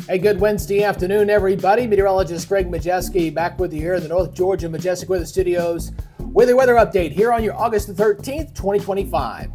Hey, good Wednesday afternoon, everybody. Meteorologist Greg Majeski back with you here in the North Georgia Majestic Weather Studios with a weather update here on your August the 13th, 2025.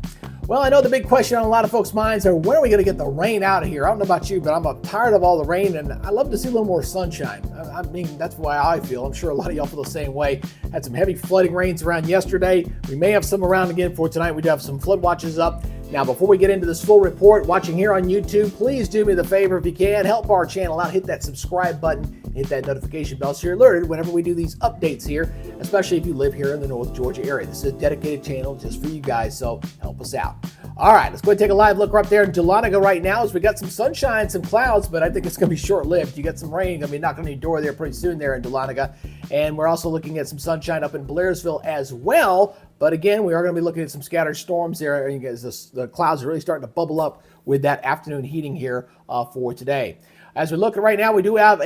Well, I know the big question on a lot of folks' minds are when are we going to get the rain out of here? I don't know about you, but I'm tired of all the rain and I love to see a little more sunshine. I mean, that's why I feel. I'm sure a lot of y'all feel the same way. Had some heavy flooding rains around yesterday. We may have some around again for tonight. We do have some flood watches up. Now, before we get into this full report, watching here on YouTube, please do me the favor if you can. Help our channel out. Hit that subscribe button. Hit that notification bell so you're alerted whenever we do these updates here, especially if you live here in the North Georgia area. This is a dedicated channel just for you guys, so help us out. All right, let's go ahead and take a live look. We're up there in Dahlonega right now as we got some sunshine, some clouds, but I think it's going to be short-lived. You got some rain going to be knocking on your door there pretty soon there in Dahlonega. And we're also looking at some sunshine up in Blairsville as well. But again, we are going to be looking at some scattered storms there. And the clouds are really starting to bubble up with that afternoon heating here for today. As we look at right now, we do have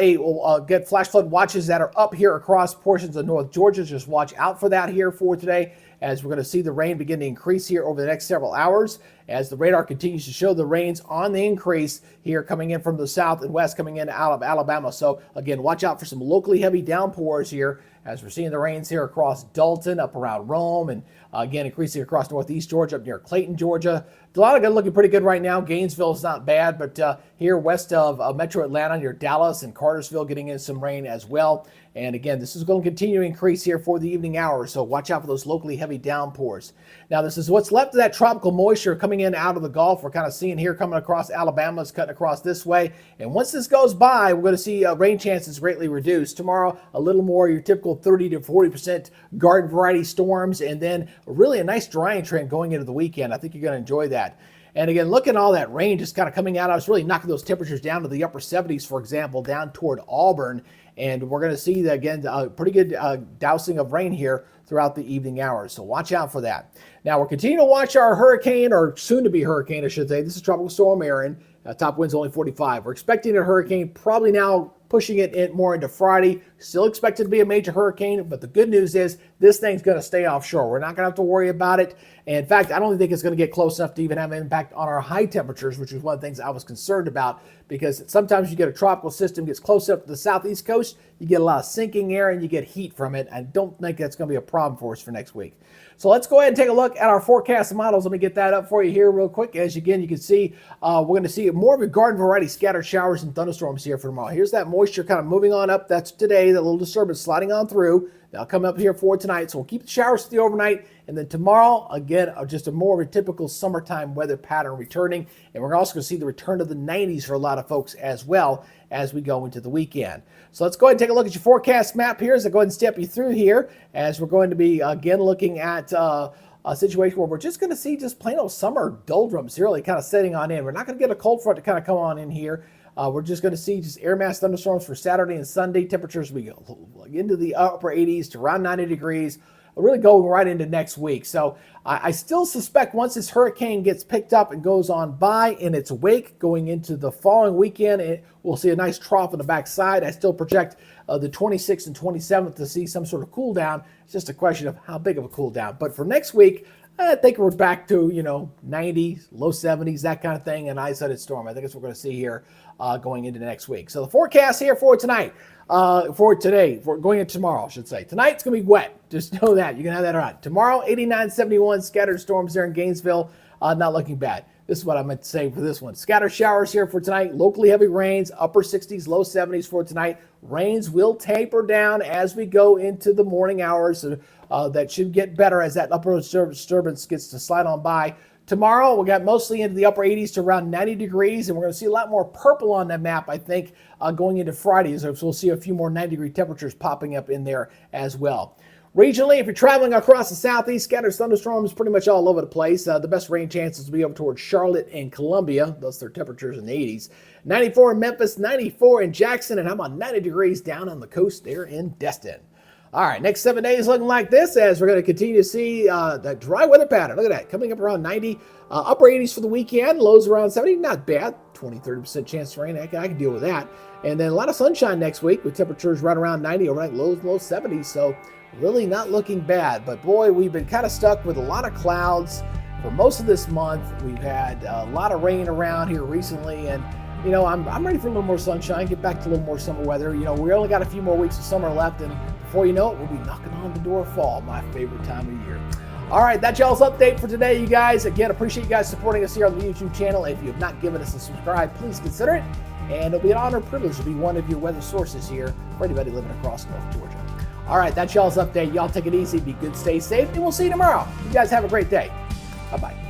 get flash flood watches that are up here across portions of North Georgia. Just watch out for that here for today, as we're going to see the rain begin to increase here over the next several hours as the radar continues to show the rains on the increase here coming in from the south and west coming in out of Alabama. So again, watch out for some locally heavy downpours here as we're seeing the rains here across Dalton, up around Rome, and again increasing across northeast Georgia, up near Clayton, Georgia. Dahlonega looking pretty good right now. Gainesville is not bad, but here west of Metro Atlanta near Dallas and Cartersville getting in some rain as well. And again, this is going to continue to increase here for the evening hours, so watch out for those locally heavy downpours. Now, this is what's left of that tropical moisture coming in out of the Gulf. We're kind of seeing here coming across Alabama, it's cutting across this way. And once this goes by, we're going to see rain chances greatly reduced. Tomorrow, a little more, your typical 30 to 40% garden variety storms, and then really a nice drying trend going into the weekend. I think you're going to enjoy that. And again, look at all that rain just kind of coming out. I was really knocking those temperatures down to the upper 70s, for example, down toward Auburn. And we're going to see, again, a pretty good dousing of rain here throughout the evening hours. So watch out for that. Now, we're continuing to watch our hurricane, or soon-to-be hurricane, I should say. This is Tropical Storm Aaron. Top wind's only 45. We're expecting a hurricane probably now pushing it more into Friday. Still expected to be a major hurricane, but the good news is this thing's going to stay offshore. We're not going to have to worry about it. And in fact, I don't think it's going to get close enough to even have an impact on our high temperatures, which is one of the things I was concerned about, because sometimes you get a tropical system gets close up to the southeast coast, you get a lot of sinking air and you get heat from it. I don't think that's going to be a problem for us for next week. So let's go ahead and take a look at our forecast models. Let me get that up for you here real quick. As again, you can see, we're going to see more of a garden variety scattered showers and thunderstorms here for tomorrow. Here's that moisture kind of moving on up. That's today, that little disturbance sliding on through. That'll come up here for tonight. So we'll keep the showers to the overnight. And then tomorrow, again, just a more of a typical summertime weather pattern returning. And we're also going to see the return of the 90s for a lot of folks as well as we go into the weekend. So let's go ahead and take a look at your forecast map here as I go ahead and step you through here, as we're going to be, again, looking at a situation where we're just going to see just plain old summer doldrums really kind of setting on in. We're not going to get a cold front to kind of come on in here. We're just going to see just air mass thunderstorms for Saturday and Sunday. Temperatures we go into the upper 80s to around 90 degrees. Really going right into next week. So I still suspect once this hurricane gets picked up and goes on by in its wake going into the following weekend, we'll see a nice trough on the backside. I still project the 26th and 27th to see some sort of cool down. It's just a question of how big of a cool down. But for next week, I think we're back to, 90s, low 70s, that kind of thing, an isolated storm. I think that's what we're going to see here going into next week. So the forecast here for tonight, for going into tomorrow, I should say. Tonight's going to be wet. Just know that. You can have that around. Tomorrow, 89, 71, scattered storms there in Gainesville. Not looking bad. This is what I meant to say for this one. Scattered showers here for tonight. Locally heavy rains, upper 60s, low 70s for tonight. Rains will taper down as we go into the morning hours. That should get better as that upper disturbance gets to slide on by. Tomorrow, we got mostly into the upper 80s to around 90 degrees, and we're going to see a lot more purple on that map, I think, going into Friday. So we'll see a few more 90-degree temperatures popping up in there as well. Regionally, if you're traveling across the southeast, scattered thunderstorms pretty much all over the place. The best rain chances will be over towards Charlotte and Columbia. Those are temperatures in the 80s. 94 in Memphis, 94 in Jackson, and how about 90 degrees down on the coast there in Destin. All right, next 7 days looking like this as we're going to continue to see the dry weather pattern. Look at that, coming up around 90, upper 80s for the weekend, lows around 70. Not bad, 20-30% chance of rain. I can deal with that. And then a lot of sunshine next week with temperatures right around 90, overnight lows, low 70s. So really not looking bad. But boy, we've been kind of stuck with a lot of clouds for most of this month. We've had a lot of rain around here recently, and I'm ready for a little more sunshine, get back to a little more summer weather. We only got a few more weeks of summer left, and before you know it, we'll be knocking on the door of fall, my favorite time of year. All right, that's y'all's update for today, you guys. Again, appreciate you guys supporting us here on the YouTube channel. If you have not given us a subscribe, please consider it. And it'll be an honor and privilege to be one of your weather sources here for anybody living across North Georgia. All right, that's y'all's update. Y'all take it easy, be good, stay safe, and we'll see you tomorrow. You guys have a great day. Bye-bye.